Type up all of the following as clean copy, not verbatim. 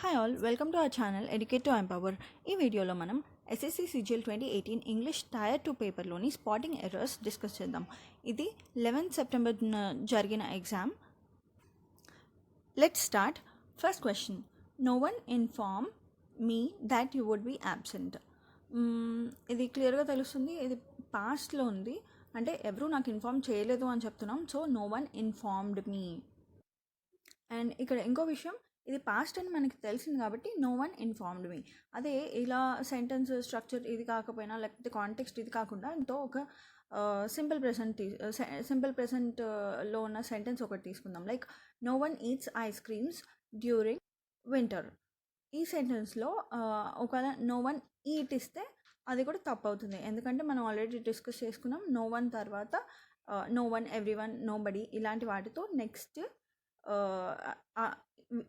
Hi all, welcome to our channel educate to empower. ఈ వీడియోలో మనం ఎస్ఎస్సి సిజిఎల్ 2018 ఇంగ్లీష్ టైర్ 2 పేపర్లోని spotting errors discuss చేద్దాం. ఇది 11 సెప్టెంబర్ జరిగిన exam. Let's start. First question, no one inform me that you would be absent. ఇది క్లియర్గా తెలుస్తుంది, ఇది పాస్ట్లో ఉంది, అంటే ఎవరు నాకు ఇన్ఫార్మ్ చేయలేదు అని చెప్తున్నాం. So no one informed me. And ఇక్కడ ఇంకో విషయం, ఇది పాస్ట్ అని మనకి తెలిసింది కాబట్టి నో వన్ ఇన్ఫార్మ్డ్ మీ. అదే ఇలా సెంటెన్స్ స్ట్రక్చర్ ఇది కాకపోయినా, లేకపోతే కాంటెక్స్ట్ ఇది కాకుండా ఎంతో ఒక సింపుల్ ప్రెసెంట్లో ఉన్న సెంటెన్స్ ఒకటి తీసుకుందాం. Like no one eats ice creams during winter. ఈ సెంటెన్స్లో ఒకవేళ నో వన్ ఈట్ ఇస్తే అది కూడా తప్పు అవుతుంది, ఎందుకంటే మనం ఆల్రెడీ డిస్కస్ చేసుకున్నాం నో వన్ తర్వాత no one, everyone, nobody ఇలాంటి వాటితో నెక్స్ట్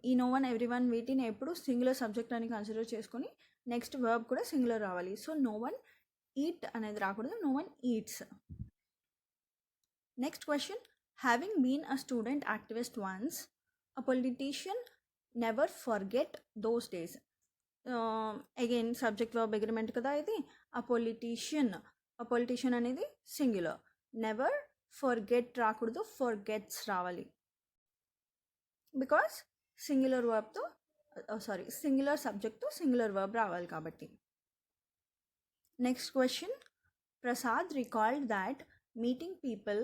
ఈ నో వన్, ఎవ్రీ వన్ వీటిని ఎప్పుడు సింగులర్ సబ్జెక్ట్ అని కన్సిడర్ చేసుకొని నెక్స్ట్ వర్బ్ కూడా సింగులర్ రావాలి. సో నో వన్ ఈట్ అనేది రాకూడదు, no one eats. Next question, having been a student activist once, a politician never forget those days. Again subject verb agreement కదా ఇది. A politician అనేది singular, never forget రాకూడదు, forgets రావాలి. Because singular వర్బ్తో singular సబ్జెక్ట్తో singular verb రావాలి కాబట్టి. Next question, Prasad recalled that meeting people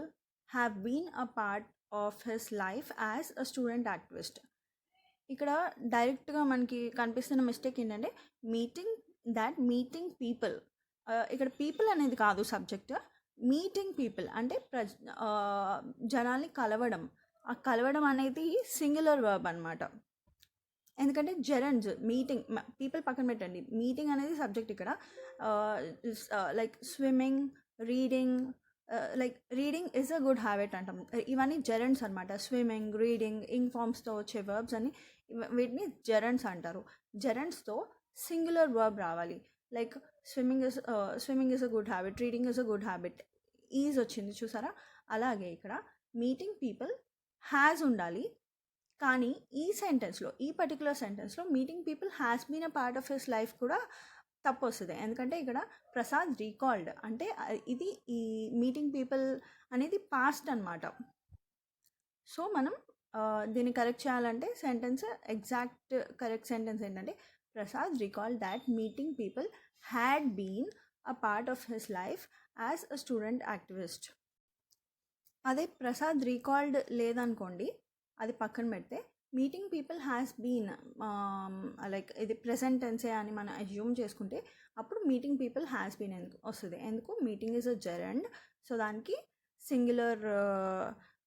have been a part of his life as a student activist. ఇక్కడ డైరెక్ట్గా మనకి కనిపిస్తున్న మిస్టేక్ ఏంటంటే మీటింగ్ పీపుల్. ఇక్కడ పీపుల్ అనేది కాదు సబ్జెక్ట్, మీటింగ్ పీపుల్ అంటే జనాల్ని కలవడం. ఆ కలవడం అనేది సింగులర్ వర్బ్ అనమాట, ఎందుకంటే జెరండ్స్ మీటింగ్, పీపుల్ పక్కన పెట్టండి, మీటింగ్ అనేది సబ్జెక్ట్ ఇక్కడ. Like swimming, reading, like reading is a good habit అంటాం, ఇవన్నీ జెరండ్స్ అనమాట. స్విమ్మింగ్, రీడింగ్, ఇంగ్ ఫార్మ్స్తో వచ్చే వర్బ్స్ అని వీటిని జెరండ్స్ అంటారు. జెరండ్స్తో సింగులర్ వర్బ్ రావాలి. Like swimming is a good habit, reading is a good habit, is వచ్చింది చూసారా. అలాగే ఇక్కడ మీటింగ్ పీపుల్ హ్యాస్ ఉండాలి, కానీ ఈ సెంటెన్స్లో, ఈ పర్టికులర్ సెంటెన్స్లో meeting people has been a part of his life కూడా తప్పు వస్తుంది, ఎందుకంటే ఇక్కడ ప్రసాద్ రీకాల్డ్ అంటే ఇది ఈ మీటింగ్ పీపుల్ అనేది పాస్ట్ అనమాట. సో మనం దీన్ని కరెక్ట్ చేయాలంటే సెంటెన్స్, ఎగ్జాక్ట్ కరెక్ట్ సెంటెన్స్ ఏంటంటే Prasad recalled that meeting people had been a part of his life as a student activist. అదే ప్రసాద్ రీకాల్డ్ లేదనుకోండి, అది పక్కన పెడితే meeting people has been, like ఇది ప్రెసెంట్ టెన్సే అని మనం అజ్యూమ్ చేసుకుంటే అప్పుడు మీటింగ్ పీపుల్ హ్యాస్ బీన్ ఎందుకు వస్తుంది, ఎందుకు meeting is a gerund, so దానికి సింగులర్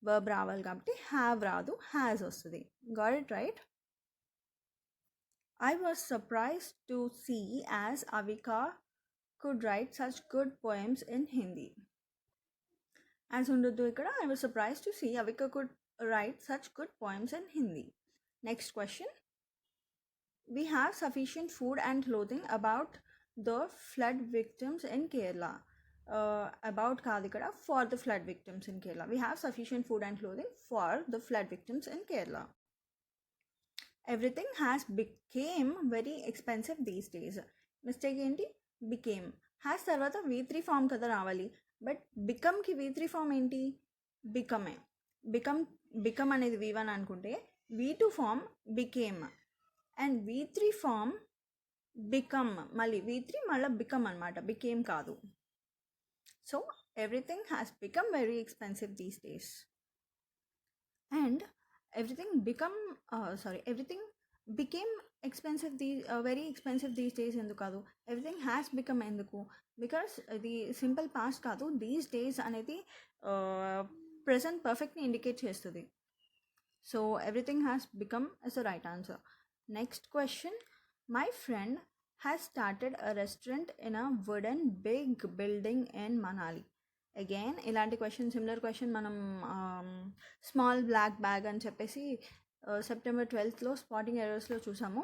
వర్బ్ రావాలి కాబట్టి హ్యావ్ రాదు, హ్యాస్ వస్తుంది. Got it right? I was surprised to see as Avika could write such good poems in Hindi. As ఉండొద్దు ఇక్కడ, I was surprised to see Avika could write such good poems in Hindi. Next question, we have sufficient food and clothing about the flood victims in Kerala. About కాదు ఇక్కడ, for the flood victims in Kerala. We have sufficient food and clothing for the flood victims in Kerala. Everything has became very expensive these days. Mistake ఏంటి? Became. Has తర్వాత V3 form కదా రావాలి, but బికమ్కి V3 form ఏంటి? బికమే. Become అనేది V1 అనుకుంటే V2 form became, and V3 form become, మళ్ళీ V3 మళ్ళీ become అనమాట, బికేమ్ కాదు. So everything has become very expensive these days. And everything became expensive very expensive these days ఎందుకు కాదు, everything has become ఎందుకు? Because ఇది simple past కాదు, these days అనేది ప్రెజెంట్ పర్ఫెక్ట్ని ఇండికేట్ చేస్తుంది. So everything has become is the right answer. Next question, my friend has started a restaurant in a wooden big building in Manali. Again ఇలాంటి question, similar question మనం small black bag అని చెప్పేసి September 12th spotting ఎర్రర్స్లో చూసాము.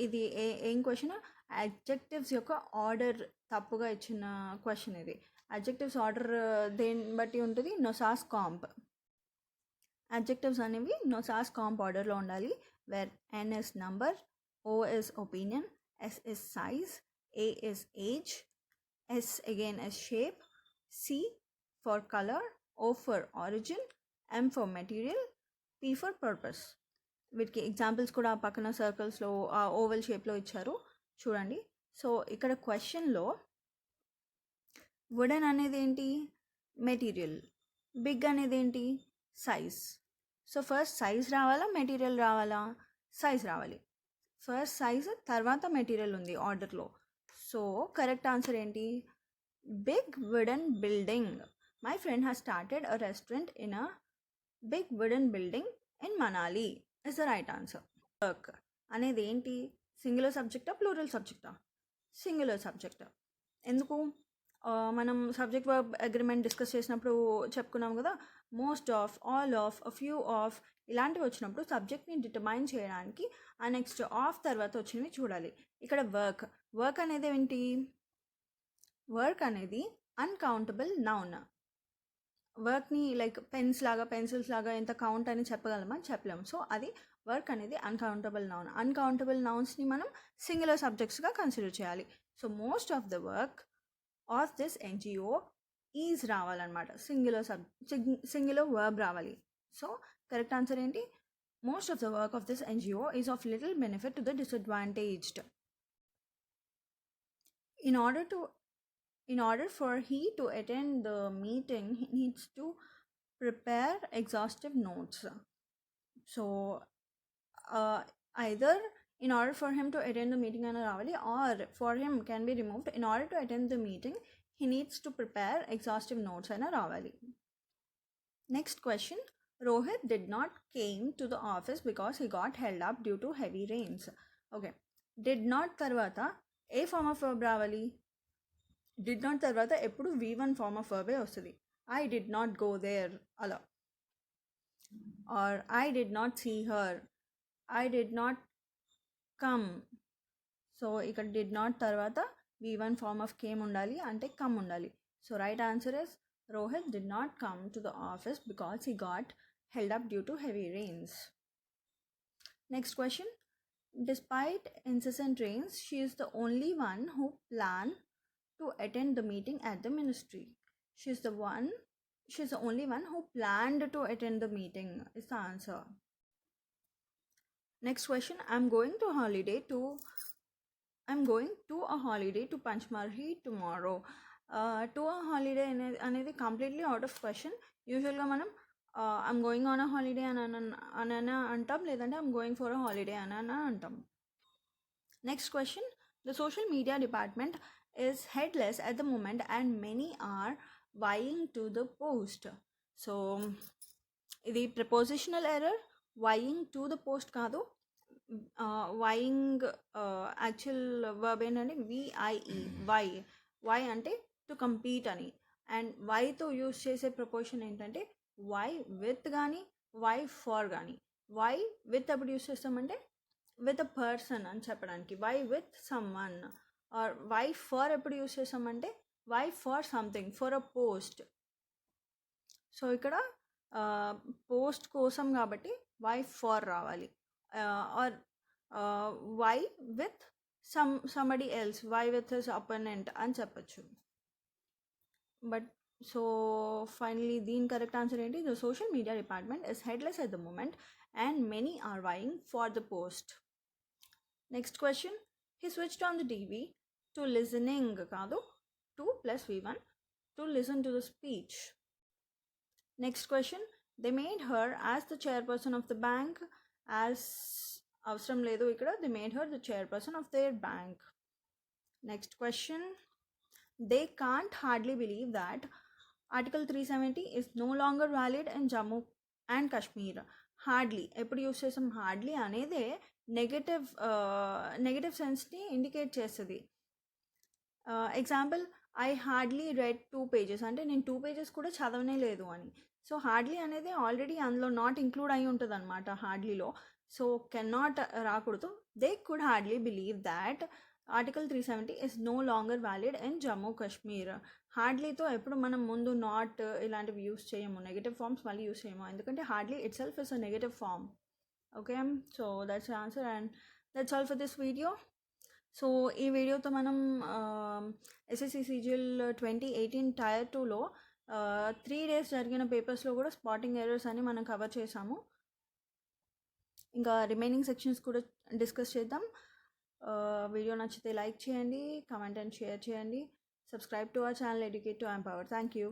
ఇది ఏం question? Adjectives యొక్క order తప్పుగా ఇచ్చిన క్వశ్చన్ ఇది. అడ్జెక్టివ్స్ ఆర్డర్ దేన్ని బట్టి ఉంటుంది? నొసాస్ కాంప్. అడ్జెక్టివ్స్ అనేవి నొసాస్ కాంప్ ఆర్డర్లో ఉండాలి. where N is number, O is opinion, S is size, A is age, S again is shape, C for color, O for origin, M for material, P for purpose. వీటికి examples కూడా పక్కన సర్కిల్స్లో oval షేప్లో ఇచ్చారు చూడండి. So ఇక్కడ క్వశ్చన్లో wooden అనేది ఏంటి, మెటీరియల్. బిగ్ అనేది ఏంటి, సైజ్. సో ఫస్ట్ సైజ్ రావాలా, మెటీరియల్ రావాలా? సైజ్ రావాలి. ఫస్ట్ సైజ్ తర్వాత మెటీరియల్ ఉంది ఆర్డర్లో. సో కరెక్ట్ ఆన్సర్ ఏంటి, big wooden building. My friend has started a restaurant in a big wooden building in Manali is the right answer. Work అనేది ఏంటి, singular సబ్జెక్టా ప్లూరల్ సబ్జెక్టా? Singular subject. ఎందుకు, మనం సబ్జెక్ట్ వర్బ్ అగ్రిమెంట్ డిస్కస్ చేసినప్పుడు చెప్పుకున్నాం కదా, most of, all of, a few of ఇలాంటివి వచ్చినప్పుడు సబ్జెక్ట్ని డిటర్మైన్ చేయడానికి ఆ నెక్స్ట్ ఆఫ్ తర్వాత వచ్చినవి చూడాలి. ఇక్కడ వర్క్ అనేది ఏంటి, వర్క్ అనేది అన్కౌంటబుల్ నౌన్. వర్క్ని లైక్ పెన్సిల్స్ లాగా ఎంత కౌంట్ అని చెప్పగలమా, చెప్పలేము. సో అది వర్క్ అనేది అన్కౌంటబుల్ నౌన్. అన్కౌంటబుల్ నౌన్స్ని మనం సింగులర్ సబ్జెక్ట్స్గా కన్సిడర్ చేయాలి. So most of the work of this NGO is రావాలన్నమాట, సింగులర్ వర్బ్ రావాలి. సో కరెక్ట్ ఆన్సర్ ఏంటి, most of the work of this NGO is of little benefit to the disadvantaged. In order for he to attend the meeting, he needs to prepare exhaustive notes. So either in order for him to attend the meeting ana ravali, or for him can be removed, in order to attend the meeting he needs to prepare exhaustive notes ana ravali. Next question, Rohit did not came to the office because he got held up due to heavy rains. Okay, did not tarvata ఏ form of verb రావాలి, did not తర్వాత ఎప్పుడు V1 form of వర్బే వస్తుంది. I did not go there అలా, or I did not see her, I did not come. So ఇక్కడ did not తర్వాత V1 form of came ఉండాలి, అంటే కమ్ ఉండాలి. So right answer is Rohit did not come to the office because he got held up due to heavy rains. Next question, despite incessant rains, she is the only one who planned to attend the meeting at the ministry. She is the only one who planned to attend the meeting is the answer. Next question, I'm going to a holiday to Panchmarhi tomorrow. To a holiday అనేది completely out of question. యూజువల్గా మనం I'm going on a holiday అని అంటాం, లేదంటే I'm going for a holiday అని అంటాం. Next question, the social media department is headless at the moment and many are vying to the post. So ఇది prepositional error, vying to the post కాదు. vying actual verb ఏంటంటే VIE, vie అంటే to compete అని. And వైతో use చేసే preposition ఏంటంటే vie with కానీ vie for కానీ. వై విత్ ఎప్పుడు యూజ్ చేస్తామంటే విత్ అ పర్సన్ అని చెప్పడానికి, vie with someone. Or vie for ఎప్పుడు యూజ్ చేస్తామంటే vie for something, for a post. So ఇక్కడ పోస్ట్ కోసం కాబట్టి వై ఫర్ రావాలి. Or vie with somebody else, vie with his opponent అని చెప్పచ్చు. బట్ సో ఫైనలీ దీని కరెక్ట్ ఆన్సర్ ఏంటి, the social media department is headless at the moment and many are vying for the post. Next question, he switched on the TV to listening కాదు, 2 plus V1 to listen to the speech. Next question, they made her as the chairperson of the bank. As అవసరం లేదు ఇక్కడ, they made her the chairperson of their bank. Next question, they can't hardly believe that Article 370 is no longer valid in Jammu and Kashmir. Hardly ఎప్పుడు use చేస్తాం, hardly అనేదే negative సెన్స్ని indicate చేస్తుంది. Example, I hardly red 2 pages అంటే నేను 2 pages కూడా చదవనే లేదు అని. సో హార్డ్లీ అనేది ఆల్రెడీ అందులో నాట్ ఇంక్లూడ్ అయి ఉంటుంది అనమాట హార్డ్లీలో. సో కెన్ నాట్ రాకూడదు. They could hardly believe that article 370 is no longer valid in Jammu Kashmir. హార్డ్లీతో ఎప్పుడు మనం ముందు నాట్ ఇలాంటివి యూస్ చేయము, నెగటివ్ ఫార్మ్స్ మళ్ళీ యూస్ చేయము, ఎందుకంటే hardly itself is a negative form. Okay, so that's answer and that's all for this video. So ఈ వీడియోతో మనం ఎస్ఎస్సి సిజిఎల్ 2018 టైర్ 2లో 3 days జరిగిన పేపర్స్లో కూడా స్పాటింగ్ ఎర్రర్స్ అని మనం కవర్ చేసాము. ఇంకా రిమైనింగ్ సెక్షన్స్ కూడా డిస్కస్ చేద్దాం. వీడియో నచ్చితే లైక్ చేయండి, కమెంట్ అండ్ షేర్ చేయండి. Subscribe to our channel educate to empower. Thank you.